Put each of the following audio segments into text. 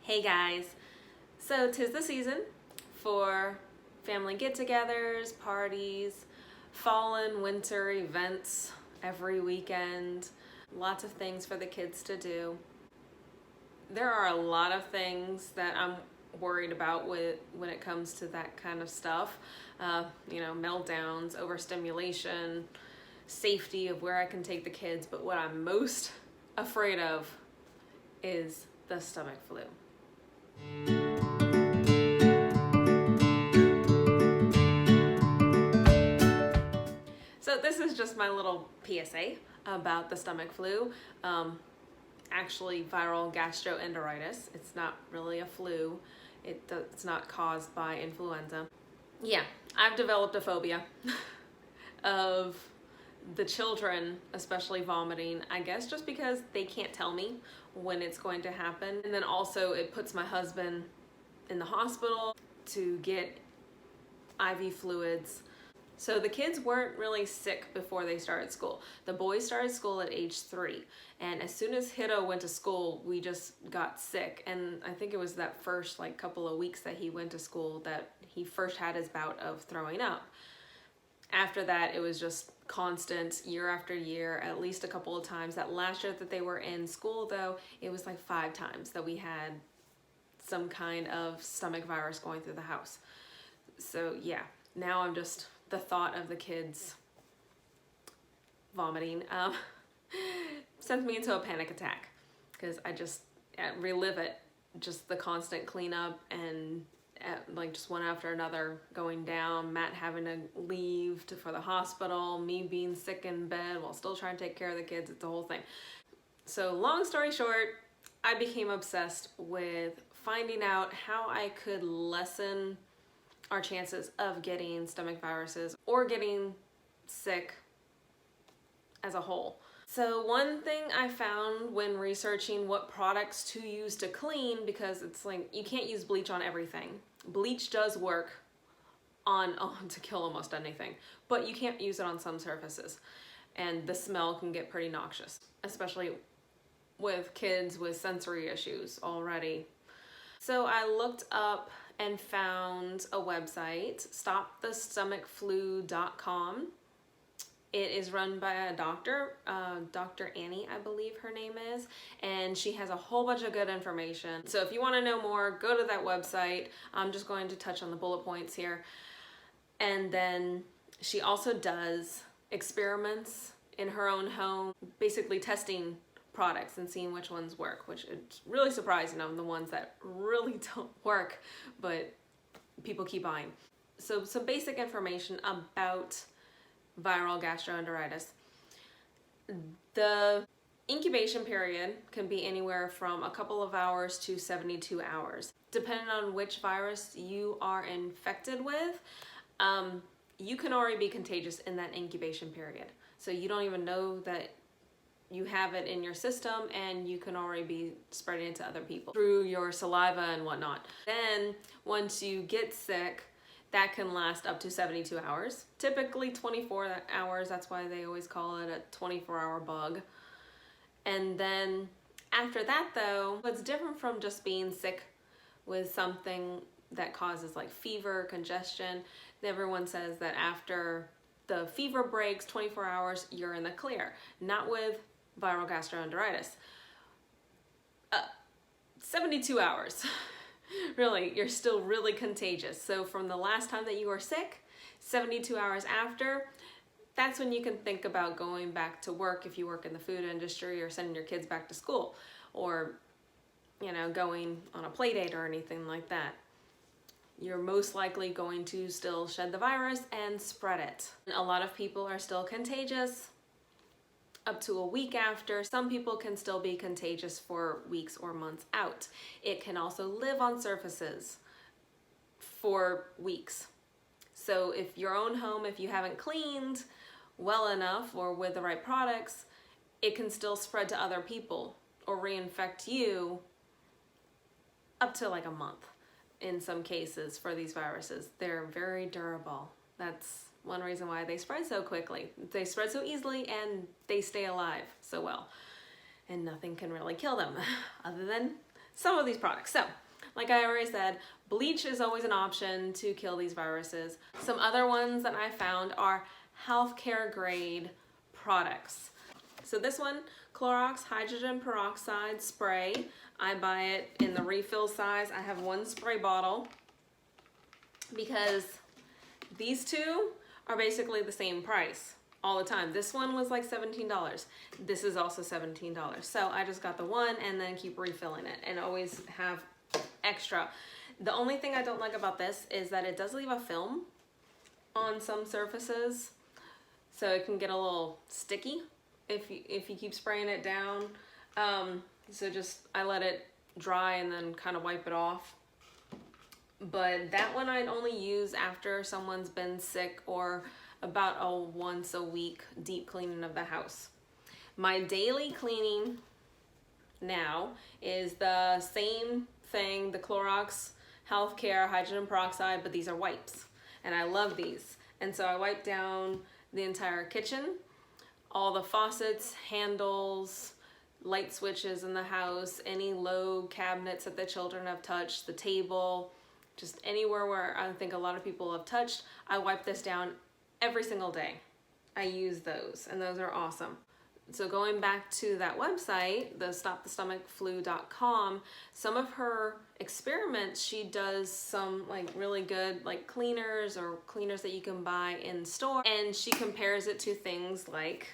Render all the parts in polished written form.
Hey guys, so 'tis the season for family get-togethers, parties, fall and winter events every weekend, lots of things for the kids to do. There are a lot of things that I'm worried about when it comes to that kind of stuff. Meltdowns, overstimulation, safety of where I can take the kids, but what I'm most afraid of is the stomach flu. So this is just my little PSA about the stomach flu. Actually, viral gastroenteritis. It's not really a flu. It's not caused by influenza. Yeah, I've developed a phobia of the children, especially vomiting, I guess just because they can't tell me when it's going to happen. And then also it puts my husband in the hospital to get IV fluids. So the kids weren't really sick before they started school. The boys started school at age 3, and as soon as Hiddo went to school, we just got sick. And I think it was that first couple of weeks that he went to school that he first had his bout of throwing up. After that, it was just constant year after year, at least a couple of times. That last year that they were in school, though, it was like 5 times that we had some kind of stomach virus going through the house. So yeah, now I'm just, the thought of the kids vomiting sends me into a panic attack because I just relive it, just the constant cleanup and just one after another going down, Matt having to leave for the hospital, me being sick in bed while still trying to take care of the kids. It's a whole thing. So long story short, I became obsessed with finding out how I could lessen our chances of getting stomach viruses or getting sick as a whole. So one thing I found when researching what products to use to clean, because it's like you can't use bleach on everything. Bleach does work to kill almost anything, but you can't use it on some surfaces. And the smell can get pretty noxious, especially with kids with sensory issues already. So I looked up and found a website, stopthestomachflu.com. It is run by a doctor, Dr. Annie, I believe her name is, and she has a whole bunch of good information. So if you want to know more, go to that website. I'm just going to touch on the bullet points here. And then she also does experiments in her own home, basically testing products and seeing which ones work, which is really surprising of the ones that really don't work, but people keep buying. So some basic information about viral gastroenteritis. The incubation period can be anywhere from a couple of hours to 72 hours. Depending on which virus you are infected with, you can already be contagious in that incubation period. So you don't even know that you have it in your system, and you can already be spreading it to other people through your saliva and whatnot. Then once you get sick, that can last up to 72 hours, typically 24 hours. That's why they always call it a 24-hour bug. And then after that, though, what's different from just being sick with something that causes like fever, congestion, everyone says that after the fever breaks, 24 hours, you're in the clear. Not with viral gastroenteritis. 72 hours. Really, you're still really contagious. So from the last time that you were sick, 72 hours after, that's when you can think about going back to work if you work in the food industry, or sending your kids back to school, or going on a play date or anything like that. You're most likely going to still shed the virus and spread it. A lot of people are still contagious up to a week after. Some people can still be contagious for weeks or months out. It can also live on surfaces for weeks. So if your own home, if you haven't cleaned well enough or with the right products, it can still spread to other people or reinfect you up to like a month in some cases for these viruses. They're very durable. That's one reason why they spread so quickly. They spread so easily and they stay alive so well. And nothing can really kill them other than some of these products. So, like I already said, bleach is always an option to kill these viruses. Some other ones that I found are healthcare grade products. So this one, Clorox hydrogen peroxide spray. I buy it in the refill size. I have one spray bottle because these two are basically the same price all the time. This one was like $17. This is also $17. So I just got the one and then keep refilling it and always have extra. The only thing I don't like about this is that it does leave a film on some surfaces, so it can get a little sticky if you keep spraying it down. So just I let it dry and then kind of wipe it off. But that one I'd only use after someone's been sick or about a once a week deep cleaning of the house. My daily cleaning now is the same thing, the Clorox Healthcare hydrogen peroxide, but these are wipes and I love these. And so I wipe down the entire kitchen, all the faucets, handles, light switches in the house, any low cabinets that the children have touched, the table, just anywhere where I think a lot of people have touched. I wipe this down every single day. I use those and those are awesome. So going back to that website, the stopthestomachflu.com, some of her experiments, she does some like really good like cleaners or cleaners that you can buy in store, and she compares it to things like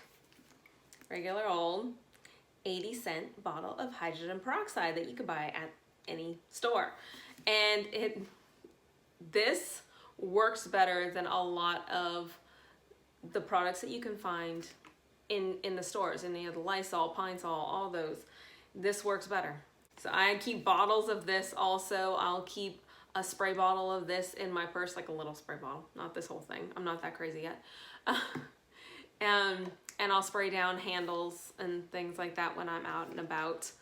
regular old 80-cent bottle of hydrogen peroxide that you could buy at any store. And this works better than a lot of the products that you can find in the stores, in the Lysol, Pine Sol, all those. This works better. So I keep bottles of this also. I'll keep a spray bottle of this in my purse, like a little spray bottle, not this whole thing. I'm not that crazy yet. And I'll spray down handles and things like that when I'm out and about.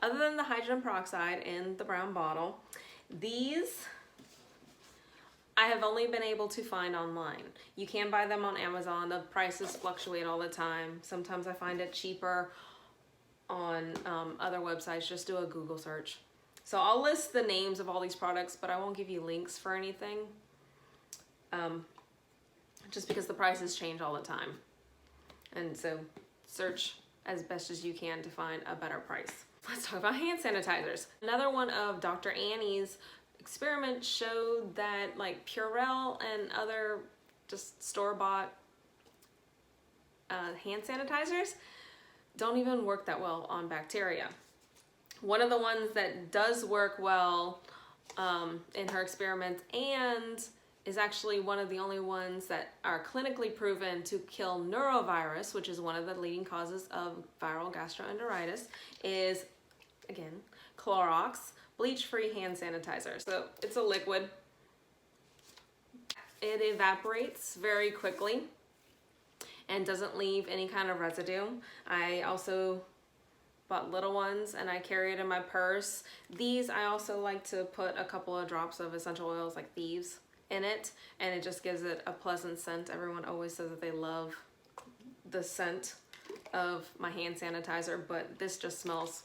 Other than the hydrogen peroxide in the brown bottle, these I have only been able to find online. You can buy them on Amazon. The prices fluctuate all the time. Sometimes I find it cheaper on other websites. Just do a Google search. So I'll list the names of all these products, but I won't give you links for anything. Just because the prices change all the time. And so search as best as you can to find a better price. Let's talk about hand sanitizers. Another one of Dr. Annie's experiments showed that like Purell and other just store-bought hand sanitizers don't even work that well on bacteria. One of the ones that does work well in her experiments and is actually one of the only ones that are clinically proven to kill norovirus, which is one of the leading causes of viral gastroenteritis, is, again, Clorox Bleach-Free Hand Sanitizer. So it's a liquid. It evaporates very quickly and doesn't leave any kind of residue. I also bought little ones and I carry it in my purse. These I also like to put a couple of drops of essential oils like thieves in it, and it just gives it a pleasant scent. Everyone always says that they love the scent of my hand sanitizer, but this just smells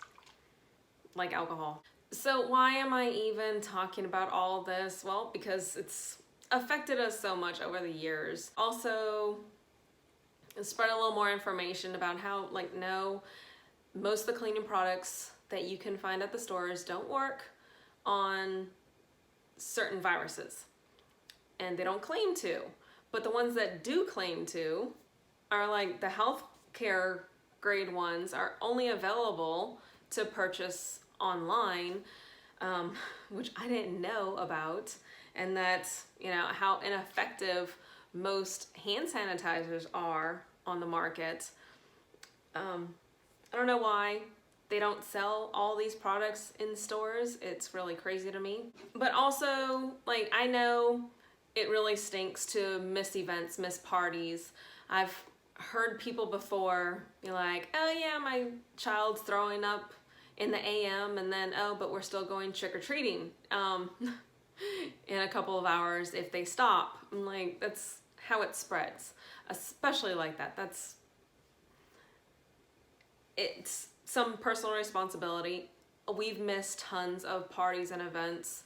like alcohol. So why am I even talking about all this? Well, because it's affected us so much over the years. Also, spread a little more information about how, like, no, most of the cleaning products that you can find at the stores don't work on certain viruses. And they don't claim to. But the ones that do claim to are like the healthcare grade ones are only available to purchase online, which I didn't know about. And that's, you know, how ineffective most hand sanitizers are on the market. I don't know why they don't sell all these products in stores. It's really crazy to me. But also, like, I know it really stinks to miss events, miss parties. I've heard people before be like, oh yeah, my child's throwing up in the AM, and then, oh, but we're still going trick-or-treating in a couple of hours if they stop. I'm like, that's how it spreads, especially like that. It's some personal responsibility. we've missed tons of parties and events,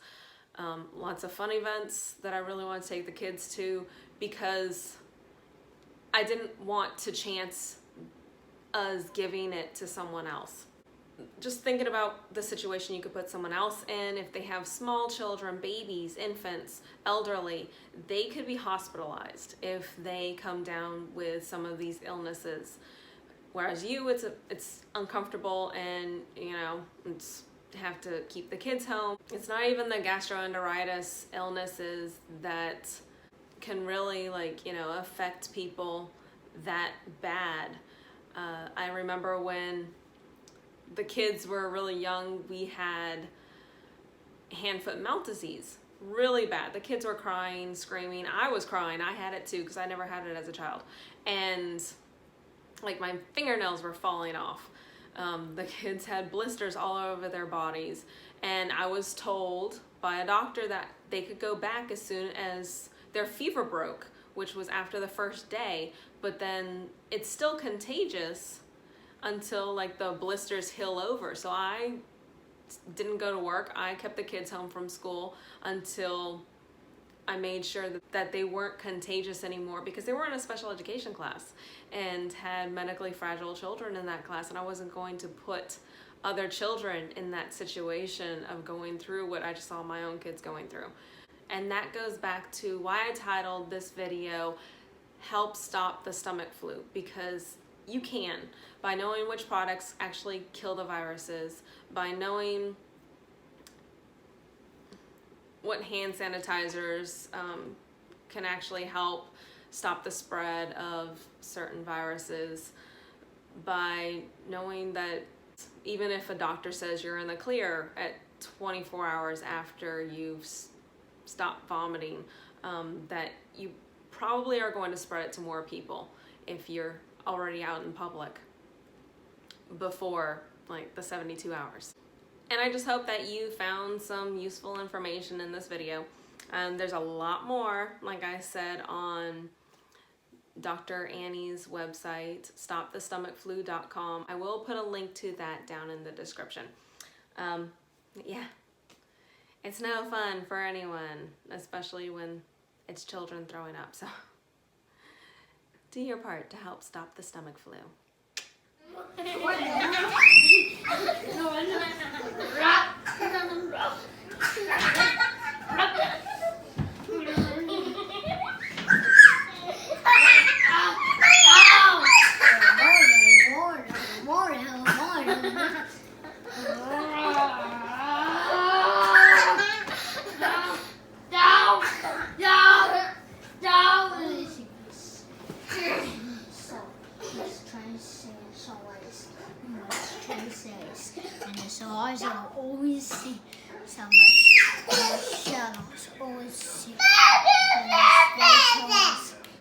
lots of fun events that I really want to take the kids to, because I didn't want to chance us giving it to someone else. Just thinking about the situation you could put someone else in, if they have small children, babies, infants, elderly, they could be hospitalized if they come down with some of these illnesses. Whereas you, it's uncomfortable, and it's have to keep the kids home. It's not even the gastroenteritis illnesses that can really affect people that bad. I remember when the kids were really young, we had hand, foot, and mouth disease. Really bad. The kids were crying, screaming. I was crying. I had it too because I never had it as a child. And my fingernails were falling off. The kids had blisters all over their bodies. And I was told by a doctor that they could go back as soon as their fever broke, which was after the first day. But then it's still contagious until the blisters heal over. So I didn't go to work. I kept the kids home from school until I made sure that they weren't contagious anymore, because they were in a special education class and had medically fragile children in that class, and I wasn't going to put other children in that situation of going through what I just saw my own kids going through. And that goes back to why I titled this video, Help Stop the Stomach Flu, because you can, by knowing which products actually kill the viruses, by knowing what hand sanitizers can actually help stop the spread of certain viruses, by knowing that even if a doctor says you're in the clear at 24 hours after you've stopped vomiting, that you probably are going to spread it to more people if you're already out in public before the 72 hours. And I just hope that you found some useful information in this video. There's a lot more, like I said, on Dr. Annie's website, stopthestomachflu.com. I will put a link to that down in the description. Yeah, it's no fun for anyone, especially when it's children throwing up. So do your part to help stop the stomach flu. So I shall always see some shadows, always see.